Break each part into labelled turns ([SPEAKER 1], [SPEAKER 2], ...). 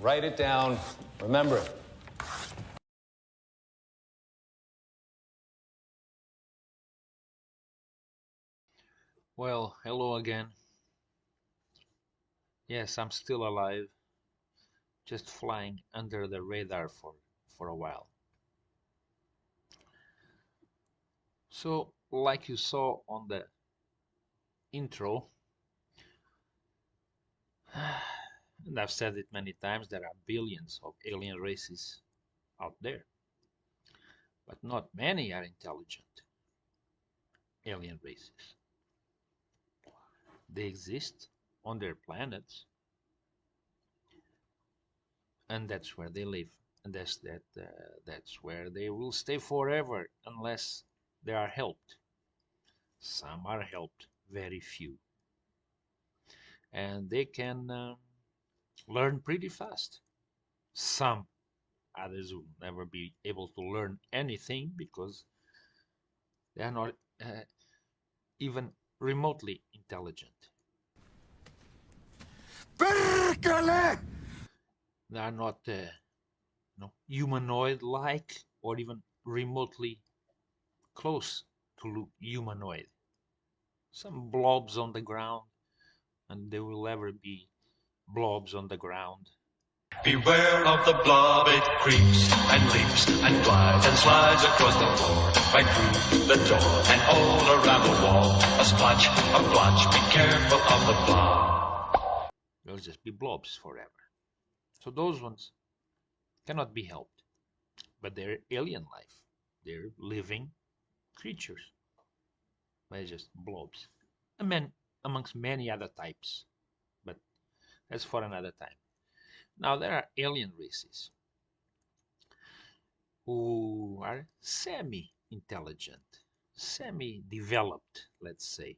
[SPEAKER 1] Write it down. Remember it.
[SPEAKER 2] Well, hello again. Yes, I'm still alive, just flying under the radar for a while. So, like you saw on the intro, and I've said it many times, there are billions of alien races out there, but not many are intelligent alien races. They exist on their planets, and that's where they live, and that's where they will stay forever unless they are helped. Some are helped, very few, and they can learn pretty fast. Some others will never be able to learn anything because they are not even remotely intelligent.
[SPEAKER 3] Perkele!
[SPEAKER 2] They are not humanoid-like or even remotely close to humanoid. Some blobs on the ground, and they will ever be blobs on the ground.
[SPEAKER 4] Beware of the blob, it creeps and leaps and glides and slides across the floor, right through the door and all around the wall. A splotch, a blotch, be careful of the blob.
[SPEAKER 2] They'll just be blobs forever. So those ones cannot be helped, but they're alien life. They're living creatures. They're just blobs. Amongst many other types, but that's for another time. Now there are alien races who are semi-intelligent, semi-developed, let's say.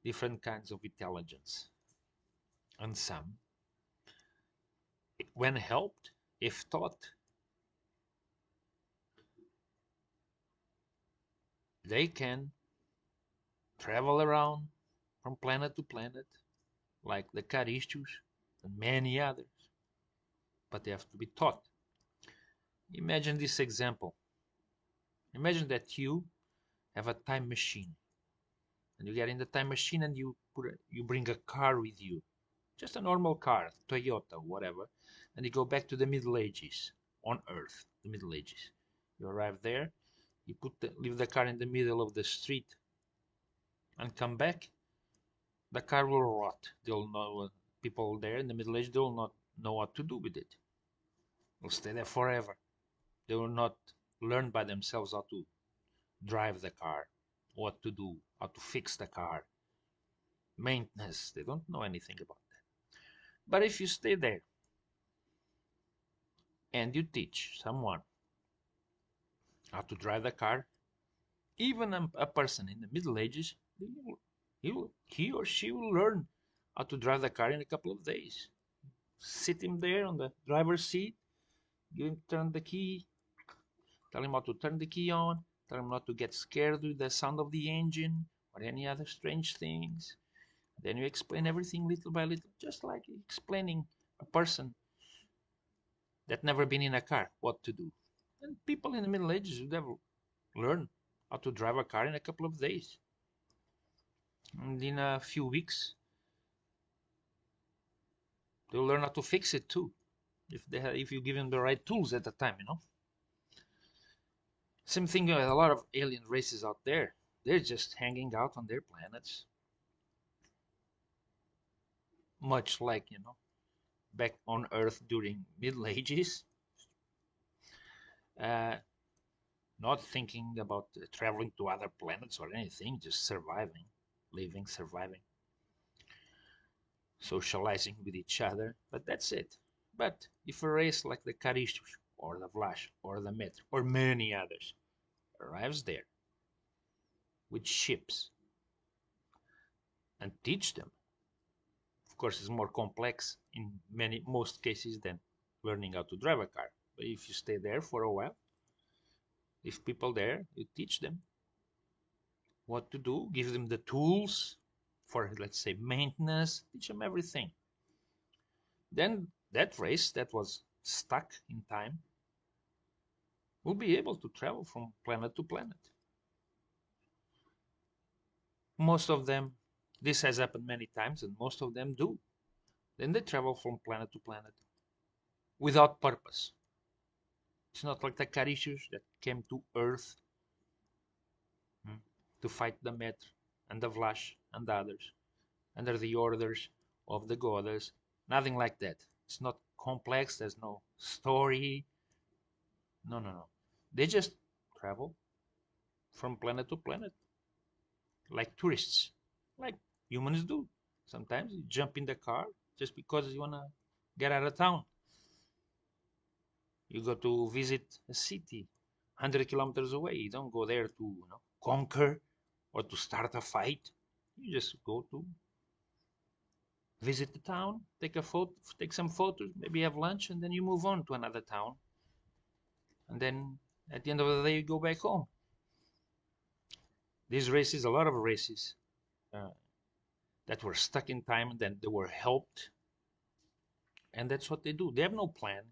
[SPEAKER 2] Different kinds of intelligence. And some, when helped, if taught, they can travel around from planet to planet, like the Karistus and many others. But they have to be taught. Imagine this example. Imagine that you have a time machine, and you get in the time machine and you bring a car with you, just a normal car, Toyota, whatever, and you go back to the Middle Ages on Earth, the Middle Ages. You arrive there, you leave the car in the middle of the street, and come back. The car will rot. They'll know people there in the Middle Ages. They will not know what to do with it. They'll stay there forever. They will not learn by themselves how to drive the car, what to do, how to fix the car, maintenance. They don't know anything about that. But if you stay there and you teach someone how to drive the car, even a person in the Middle Ages, he or she will learn how to drive the car in a couple of days. Sit him there on the driver's seat, give him turn the key, tell him how to turn the key on, tell him not to get scared with the sound of the engine or any other strange things. Then you explain everything little by little, just like explaining a person that never been in a car what to do. And people in the Middle Ages would have learned how to drive a car in a couple of days. And in a few weeks, they'll learn how to fix it too, if you give them the right tools at the time, Same thing with a lot of alien races out there. They're just hanging out on their planets, much like back on Earth during Middle Ages. Not thinking about traveling to other planets or anything, just surviving, living, surviving, socializing with each other, but that's it. But if a race like the Karistus or the Vlash or the Met or many others arrives there with ships and teach them, of course it's more complex in most cases than learning how to drive a car, but if you stay there for a while, if people there, you teach them what to do, give them the tools for, let's say, maintenance, teach them everything. Then that race that was stuck in time will be able to travel from planet to planet. Most of them, this has happened many times, and most of them do. Then they travel from planet to planet without purpose. It's not like the Karistus that came to Earth to fight the Metr and the Vlash and the others under the orders of the goddess. Nothing like that. It's not complex. There's no story. No, no, no. They just travel from planet to planet like tourists, like humans do. Sometimes you jump in the car just because you want to get out of town. You go to visit a city 100 kilometers away. You don't go there to conquer or to start a fight. You just go to visit the town, take a photo, take some photos, maybe have lunch, and then you move on to another town. And then at the end of the day, you go back home. These races, a lot of races that were stuck in time, and then they were helped. And that's what they do. They have no plan.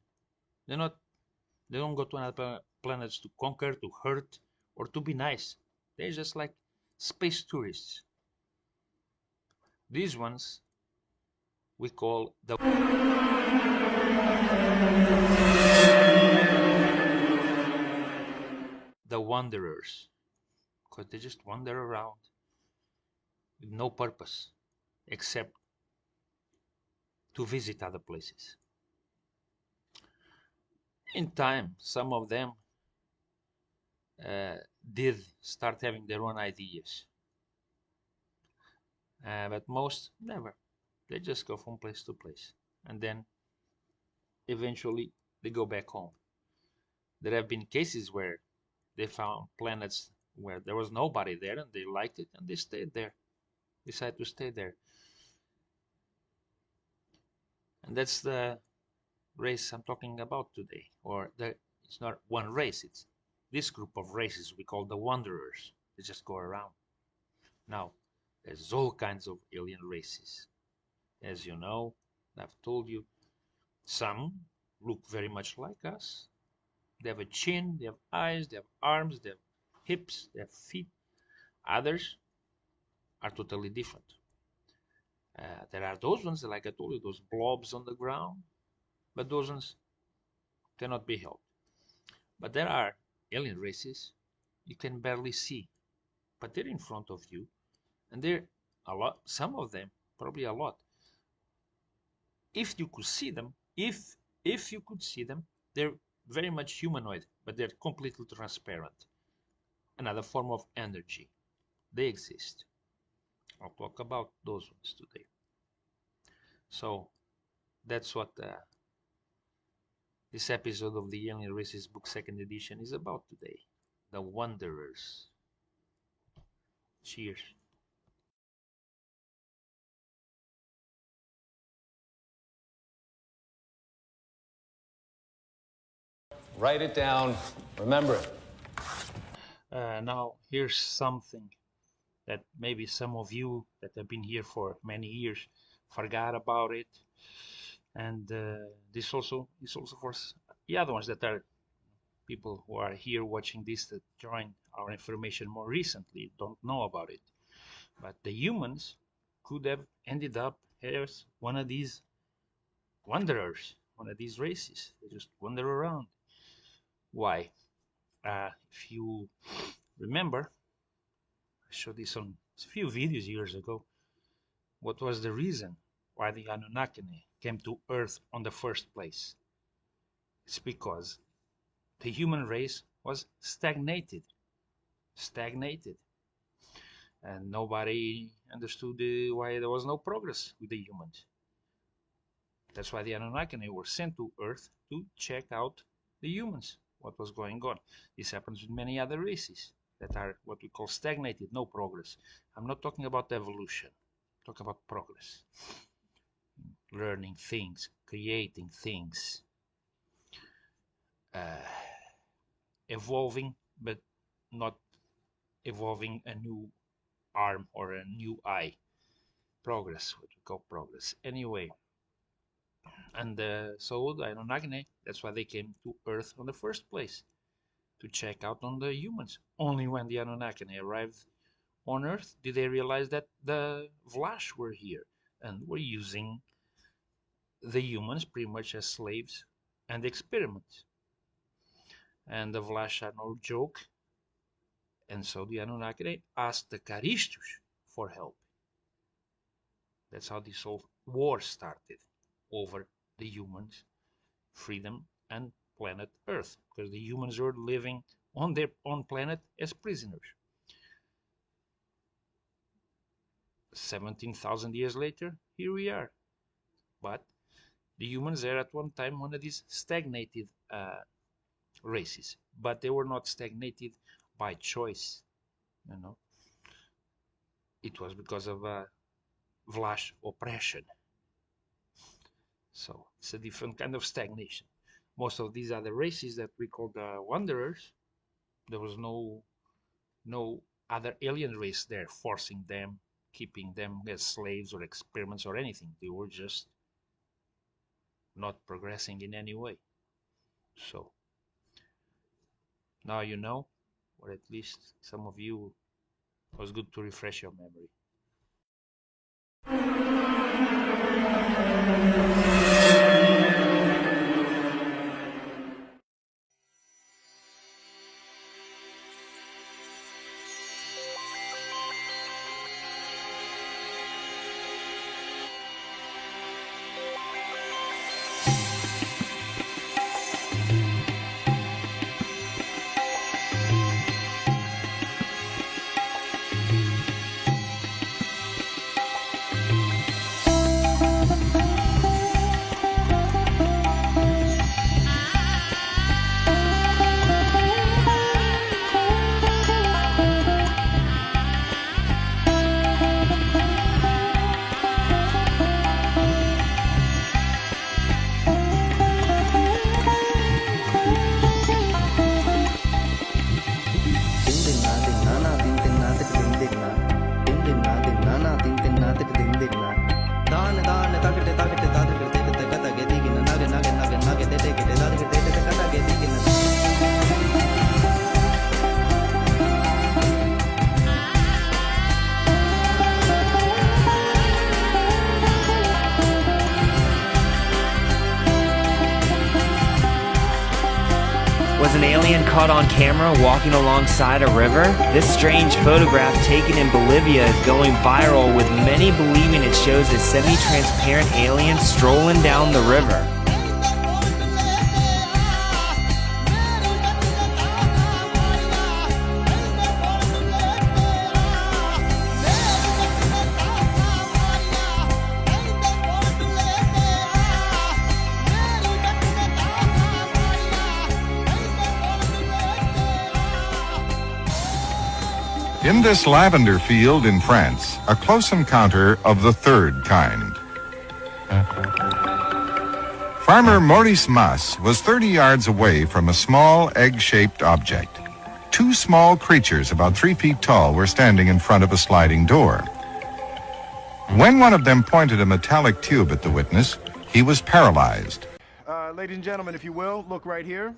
[SPEAKER 2] They don't go to another planets to conquer, to hurt, or to be nice. They're just like space tourists. These ones we call the wanderers, because they just wander around with no purpose except to visit other places. In time, some of them did start having their own ideas, but most never. They just go from place to place, and then eventually they go back home. There have been cases where they found planets where there was nobody there, and they liked it, and they stayed there, decided to stay there. And that's the race I'm talking about today. It's not one race, it's this group of races we call the wanderers. They just go around. Now, there's all kinds of alien races. As you know, I've told you, some look very much like us. They have a chin, they have eyes, they have arms, they have hips, they have feet. Others are totally different. There are those ones, like I told you, those blobs on the ground, but those ones cannot be helped. But there are alien races you can barely see, but they're in front of you, and they're a lot. Some of them, probably a lot. If you could see them, if you could see them, they're very much humanoid, but they're completely transparent. Another form of energy. They exist. I'll talk about those ones today. So that's what this episode of the Alien Races book 2nd edition is about today. The Wanderers. Cheers.
[SPEAKER 1] Write it down. Remember it.
[SPEAKER 2] Now, here's something that maybe some of you that have been here for many years forgot about it. And this is also for the other ones that are people who are here watching this that join our information more recently, don't know about it. But the humans could have ended up as one of these wanderers, one of these races. They just wander around. Why? If you remember, I showed this on a few videos years ago. What was the reason why the Anunnaki came to Earth on the first place? It's because the human race was stagnated, and nobody understood why there was no progress with the humans. That's why the Anunnaki were sent to Earth to check out the humans, what was going on. This happens with many other races that are what we call stagnated, no progress. I'm not talking about evolution, I'm talking about progress. Learning things, creating things, evolving, but not evolving a new arm or a new eye. Progress, what we call progress. Anyway, And so the Anunnaki, that's why they came to Earth in the first place, to check out on the humans. Only when the Anunnaki arrived on Earth did they realize that the Vlash were here and were using the humans pretty much as slaves and experiments. And the Vlash are no joke. And so the Anunnaki asked the Karistus for help. That's how this whole war started over the humans, freedom, and planet Earth, because the humans were living on their own planet as prisoners. 17,000 years later, here we are. But the humans are at one time one of these stagnated races, but they were not stagnated by choice. It was because of Vlash oppression. So it's a different kind of stagnation. Most of these other races that we call the wanderers, there was no other alien race there forcing them, keeping them as slaves or experiments or anything. They were just not progressing in any way. So now you know, or at least some of you, it was good to refresh your memory.
[SPEAKER 5] Was an alien caught on camera walking alongside a river? This strange photograph taken in Bolivia is going viral, with many believing it shows a semi-transparent alien strolling down the river.
[SPEAKER 3] In this lavender field in France, a close encounter of the third kind. Farmer Maurice Mas was 30 yards away from a small egg-shaped object. Two small creatures about 3 feet tall were standing in front of a sliding door. When one of them pointed a metallic tube at the witness, he was paralyzed.
[SPEAKER 6] Ladies and gentlemen, if you will, look right here.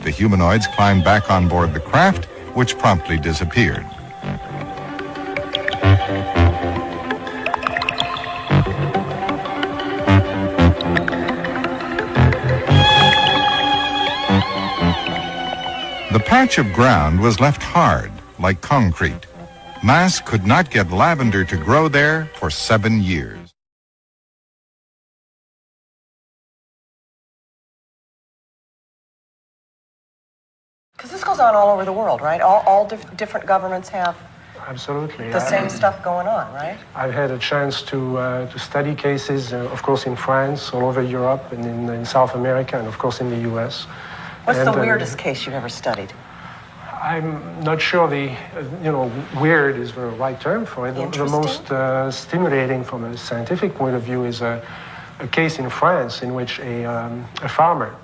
[SPEAKER 3] The humanoids climbed back on board the craft, which promptly disappeared. The patch of ground was left hard, like concrete. Mas could not get lavender to grow there for 7 years.
[SPEAKER 7] Because this goes on all over the world, right? All different governments have
[SPEAKER 8] Absolutely.
[SPEAKER 7] the same stuff going on, right?
[SPEAKER 8] I've had a chance to study cases, of course, in France, all over Europe, and in South America, and of course in the U.S.
[SPEAKER 7] What's the weirdest case you've ever studied?
[SPEAKER 8] I'm not sure weird is the right term for it. The most stimulating from a scientific point of view is a case in France in which a farmer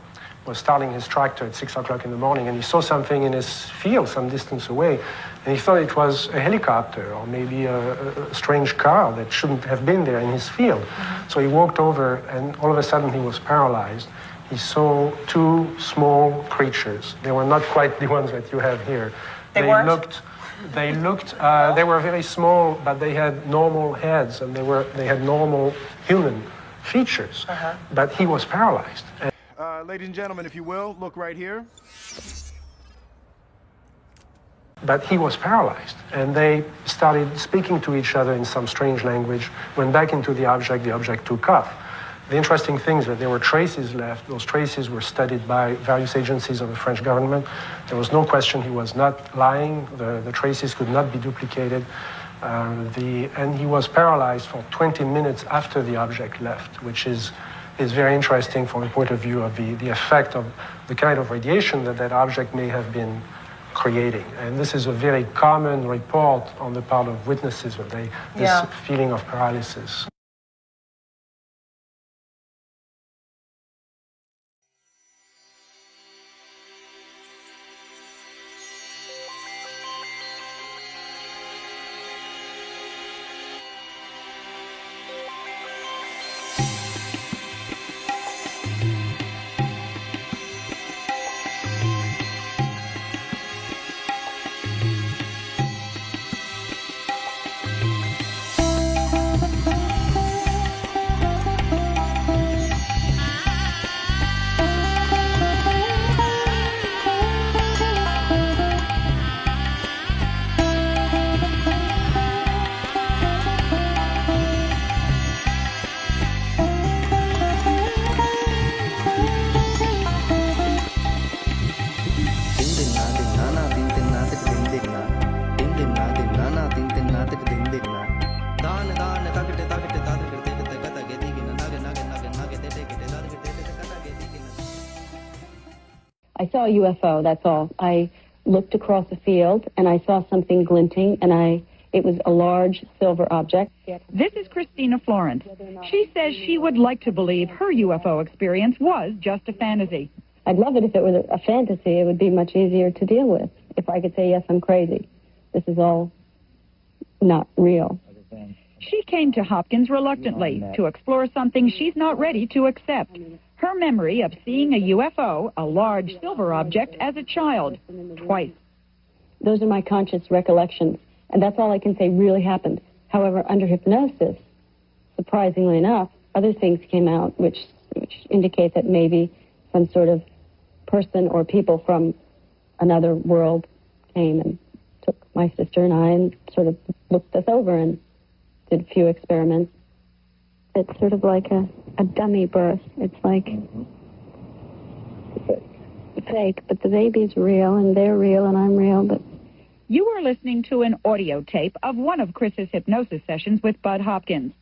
[SPEAKER 8] was starting his tractor at 6 o'clock in the morning, and he saw something in his field some distance away, And he thought it was a helicopter or maybe a strange car that shouldn't have been there in his field. So he walked over, and all of a sudden he was paralyzed. He saw two small creatures. They were not quite the ones that you have here. They were very small, but they had normal heads, and they had normal human features. But he was paralyzed.
[SPEAKER 6] Ladies and gentlemen, if you will, look right here.
[SPEAKER 8] But he was paralyzed, and they started speaking to each other in some strange language, went back into the object took off. The interesting thing is that there were traces left. Those traces were studied by various agencies of the French government. There was no question he was not lying. The traces could not be duplicated. And he was paralyzed for 20 minutes after the object left, which is very interesting from the point of view of the effect of the kind of radiation that object may have been creating. And this is a very common report on the part of witnesses of this feeling of paralysis.
[SPEAKER 9] I saw a UFO, that's all. I looked across the field and I saw something glinting, and it was a large silver object.
[SPEAKER 10] This is Christina Florence. She says she would like to believe her UFO experience was just a fantasy.
[SPEAKER 9] I'd love it if it was a fantasy. It would be much easier to deal with. If I could say, yes, I'm crazy. This is all not real.
[SPEAKER 10] She came to Hopkins reluctantly to explore something she's not ready to accept. Her memory of seeing a UFO, a large silver object, as a child, twice.
[SPEAKER 9] Those are my conscious recollections, and that's all I can say really happened. However, under hypnosis, surprisingly enough, other things came out which indicate that maybe some sort of person or people from another world came and took my sister and I and sort of looked us over and did a few experiments. It's sort of like a dummy birth. It's like fake, but the baby's real, and they're real, and I'm real, but...
[SPEAKER 10] You are listening to an audio tape of one of Chris's hypnosis sessions with Bud Hopkins.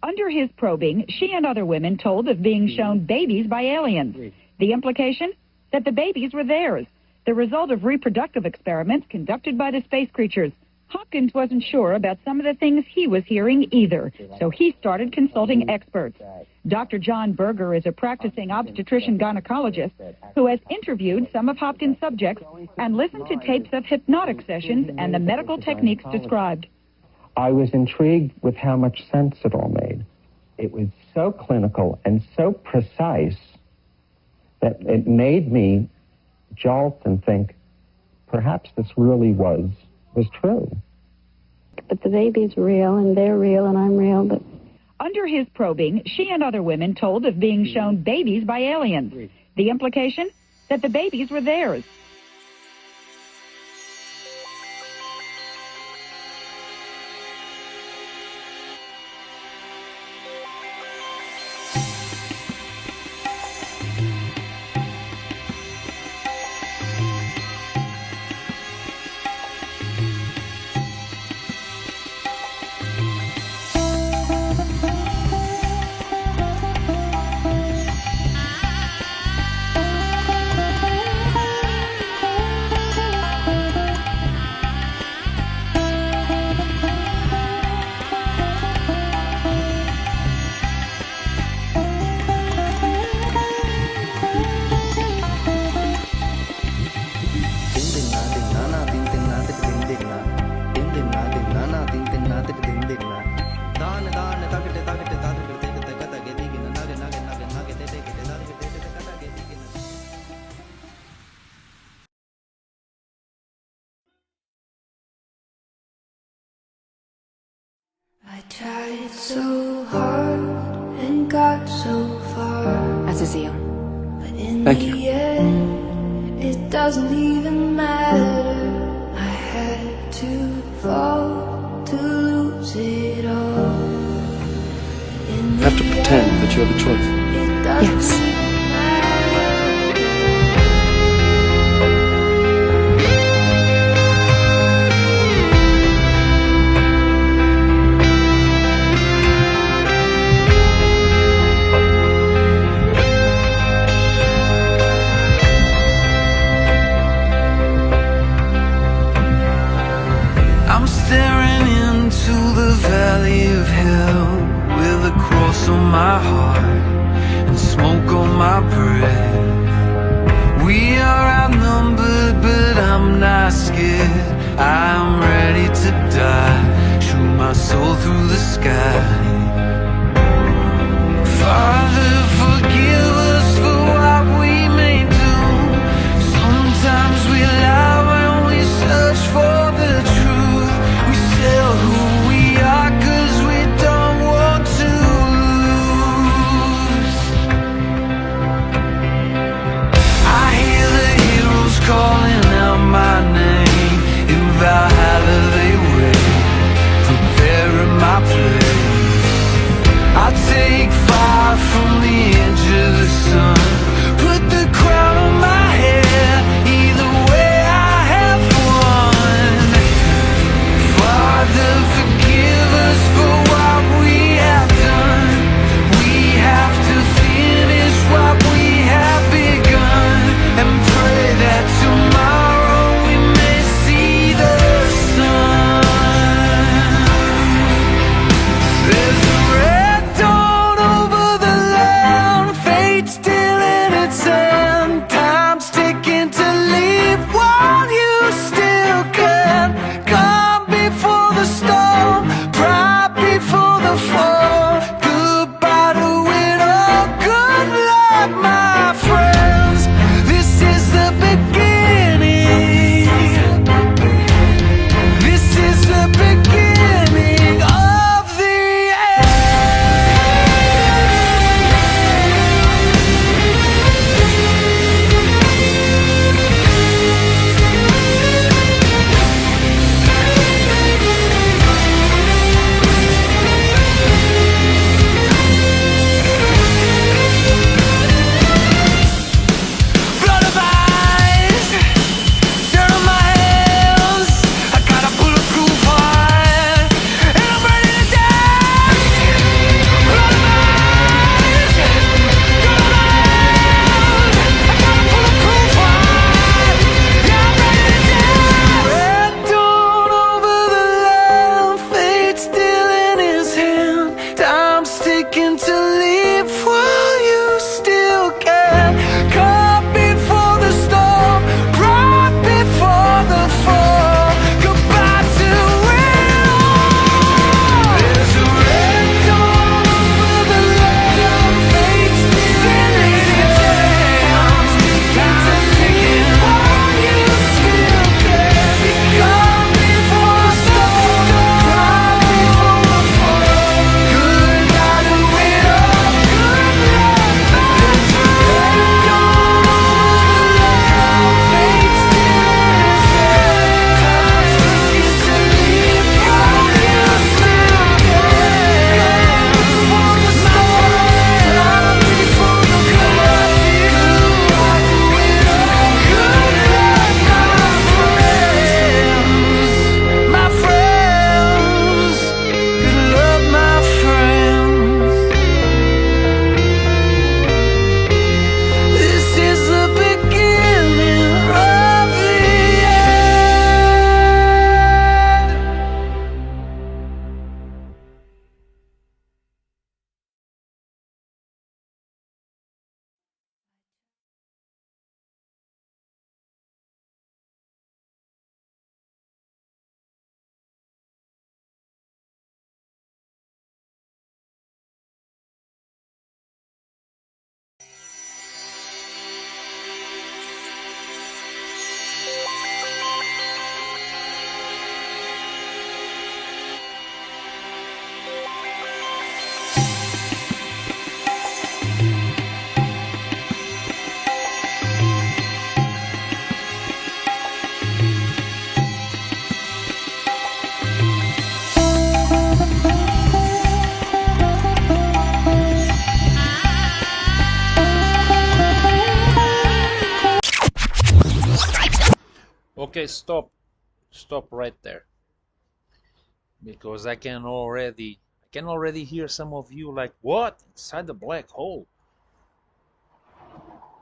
[SPEAKER 10] Under his probing, she and other women told of being shown babies by aliens. The implication? That the babies were theirs, the result of reproductive experiments conducted by the space creatures. Hopkins wasn't sure about some of the things he was hearing either, so he started consulting experts. Dr. John Berger is a practicing obstetrician-gynecologist who has interviewed some of Hopkins' subjects and listened to tapes of hypnotic sessions and the medical techniques described.
[SPEAKER 11] I was intrigued with how much sense it all made. It was so clinical and so precise that it made me jolt and think, perhaps this really was true.
[SPEAKER 9] But the baby's real, and they're real, and I'm real, but...
[SPEAKER 10] Under his probing, she and other women told of being shown babies by aliens. The implication? That the babies were theirs.
[SPEAKER 12] Tried so hard and got so far.
[SPEAKER 13] Azazel.
[SPEAKER 12] But in
[SPEAKER 13] Thank
[SPEAKER 12] the
[SPEAKER 13] you.
[SPEAKER 12] end, it doesn't even matter. I had to fall to lose it all.
[SPEAKER 13] You have to pretend that you have a choice.
[SPEAKER 12] Yes.
[SPEAKER 14] I'm staring into the valley of hell with a cross on my heart and smoke on my breath. We are outnumbered, but I'm not scared. I'm ready to die, shoot my soul through the sky. Father, forgive us for what we may do. Sometimes we lie when we search for the truth. We sell who we are 'cause we don't want to lose. I hear the heroes calling out my name. In Valhalla they wait, preparing my place.
[SPEAKER 2] Okay, stop right there, because I can already hear some of you like, what, inside the black hole?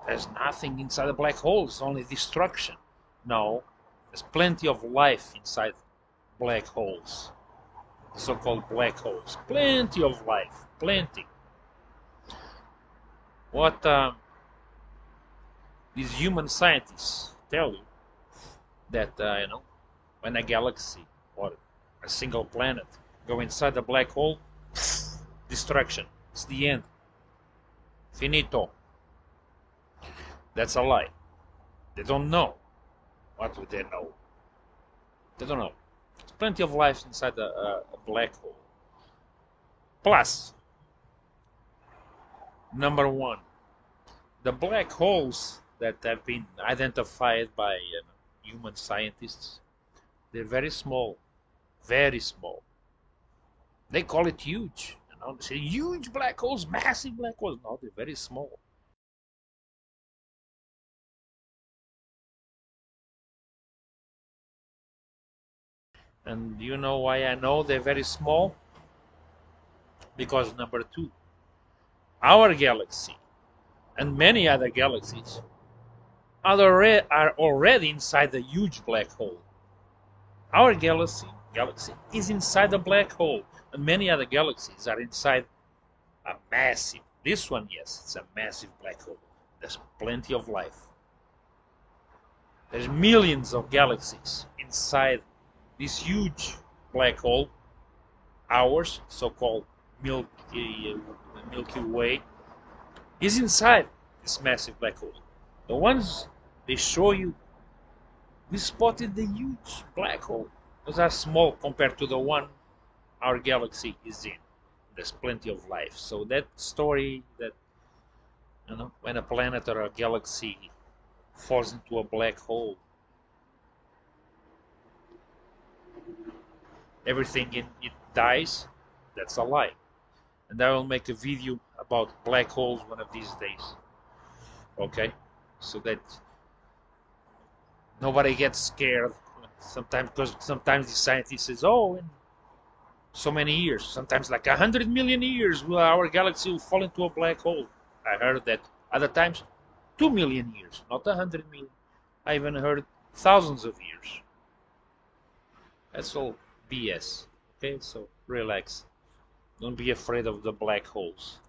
[SPEAKER 2] There's nothing inside the black hole, it's only destruction. No, there's plenty of life inside black holes, so-called black holes. Plenty of life, plenty. What these human scientists tell you, that when a galaxy or a single planet go inside the black hole, destruction, it's the end, finito. That's a lie. They don't know. What do they know? They don't know. There's plenty of life inside a black hole. Plus, number one, the black holes that have been identified by human scientists, they're very small, very small. They call it huge. They say huge black holes, massive black holes. No, they're very small. And you know why I know they're very small? Because number two, our galaxy and many other galaxies are already inside the huge black hole. Our galaxy is inside the black hole, and many other galaxies are inside a massive, this one, yes, it's a massive black hole. There's plenty of life. There's millions of galaxies inside this huge black hole. Ours, so-called Milky Way, is inside this massive black hole. The ones they show you, we spotted the huge black hole. Those are small compared to the one our galaxy is in. There's plenty of life. So that story that when a planet or a galaxy falls into a black hole, everything in it dies, that's a lie. And I will make a video about black holes one of these days. Okay? So that nobody gets scared sometimes, because sometimes the scientist says, oh, in so many years, sometimes like 100 million years, our galaxy will fall into a black hole. I heard that. Other times 2 million years, not 100 million. I even heard thousands of years. That's all BS. Okay, so relax. Don't be afraid of the black holes.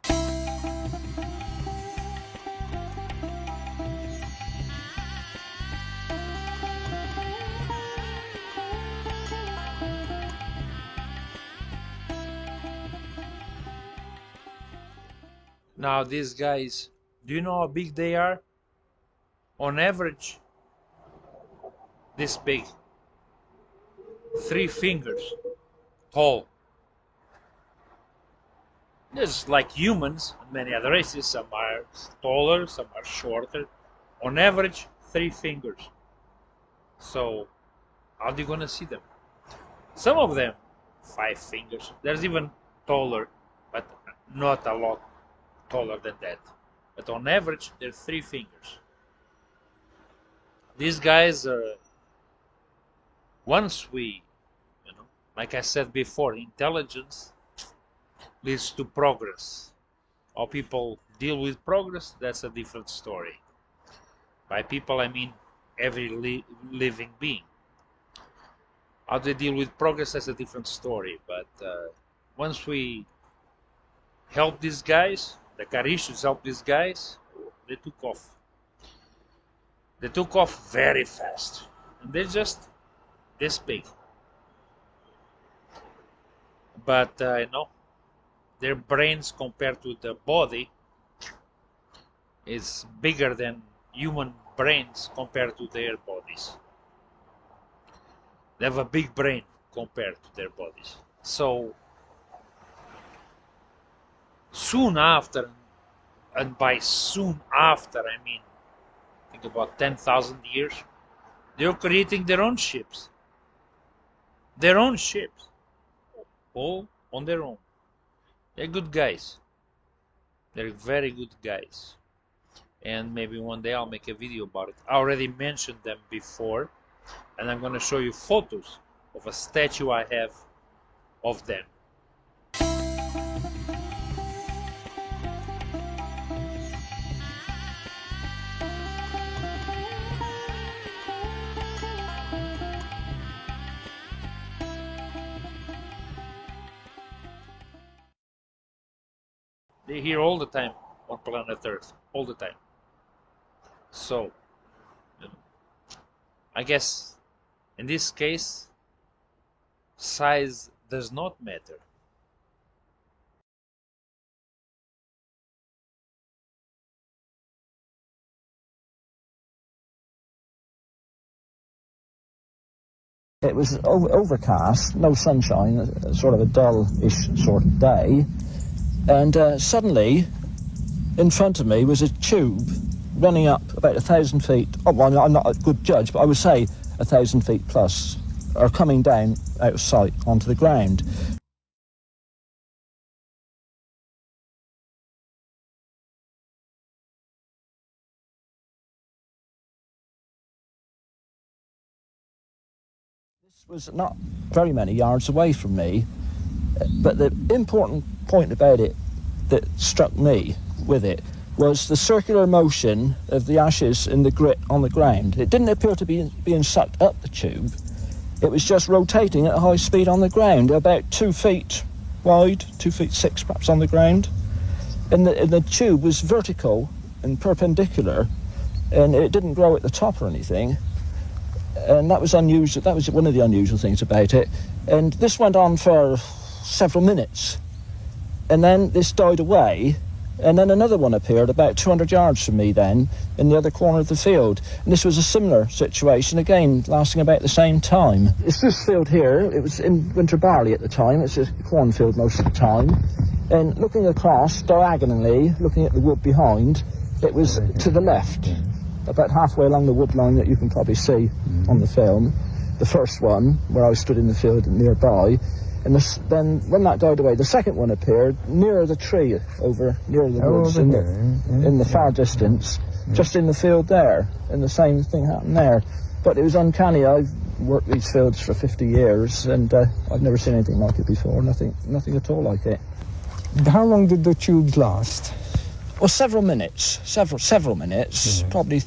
[SPEAKER 2] Now these guys, do you know how big they are? On average, this big. 3 fingers tall. Just like humans and many other races, some are taller, some are shorter. On average, 3 fingers. So, how are you gonna see them? Some of them, 5 fingers. There's even taller, but not a lot taller than that. But on average, they're 3 fingers. These guys are, once we, like I said before, intelligence leads to progress. How people deal with progress, that's a different story. By people, I mean every living being. How they deal with progress, that's a different story. But once we help these guys, the Karistus help these guys, they took off. They took off very fast. And they're just this big. But their brains compared to the body is bigger than human brains compared to their bodies. They have a big brain compared to their bodies. So soon after, and by soon after I mean think about 10,000 years, they're creating their own ships. Their own ships. All on their own. They're good guys. They're very good guys. And maybe one day I'll make a video about it. I already mentioned them before. and I'm going to show you photos of a statue I have of them. They're here all the time on planet Earth, all the time. So, I guess in this case, size does not matter.
[SPEAKER 15] It was overcast, no sunshine, sort of a dull-ish sort of day, and suddenly in front of me was a tube running up about 1,000 feet. Oh, well, I'm not a good judge, but I would say 1,000 feet plus, or coming down out of sight onto the ground. This was not very many yards away from me, but the important point about it that struck me with it was the circular motion of the ashes in the grit on the ground. It didn't appear to be being sucked up the tube. It was just rotating at high speed on the ground, about 2 feet wide, 2 feet 6 perhaps on the ground. And the tube was vertical and perpendicular, and it didn't grow at the top or anything. And that was unusual. That was one of the unusual things about it. And this went on for several minutes. And then this died away. And then another one appeared about 200 yards from me then, in the other corner of the field. And this was a similar situation, again, lasting about the same time. It's this field here. It was in winter barley at the time. It's a cornfield most of the time. And looking across, diagonally, looking at the wood behind, it was to the left, about halfway along the wood line that you can probably see on the film. The first one, where I stood in the field nearby. And then, when that died away, the second one appeared nearer the tree, over near the woods, in the far distance, just in the field there. And the same thing happened there. But it was uncanny. I've worked these fields for 50 years, and I've never seen anything like it before. Nothing at all like it.
[SPEAKER 16] How long did the tubes last?
[SPEAKER 15] Well, several minutes. Several minutes. Probably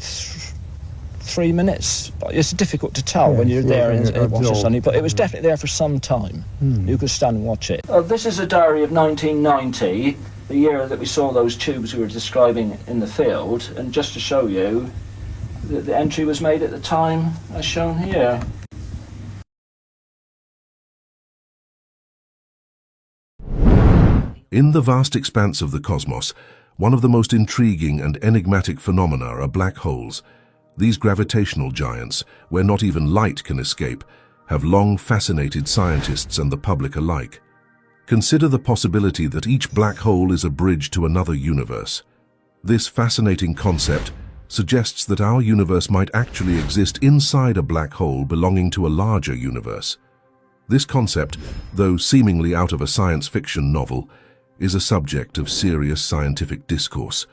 [SPEAKER 15] 3 minutes. It's difficult to tell when you're there and watch the sunny, but it was definitely there for some time. You could stand and watch it. This is a diary of 1990, the year that we saw those tubes we were describing in the field, and just to show you that the entry was made at the time as shown here.
[SPEAKER 17] In the vast expanse of the cosmos, one of the most intriguing and enigmatic phenomena are black holes. These gravitational giants, where not even light can escape, have long fascinated scientists and the public alike. Consider the possibility that each black hole is a bridge to another universe. This fascinating concept suggests that our universe might actually exist inside a black hole belonging to a larger universe. This concept, though seemingly out of a science fiction novel, is a subject of serious scientific discourse,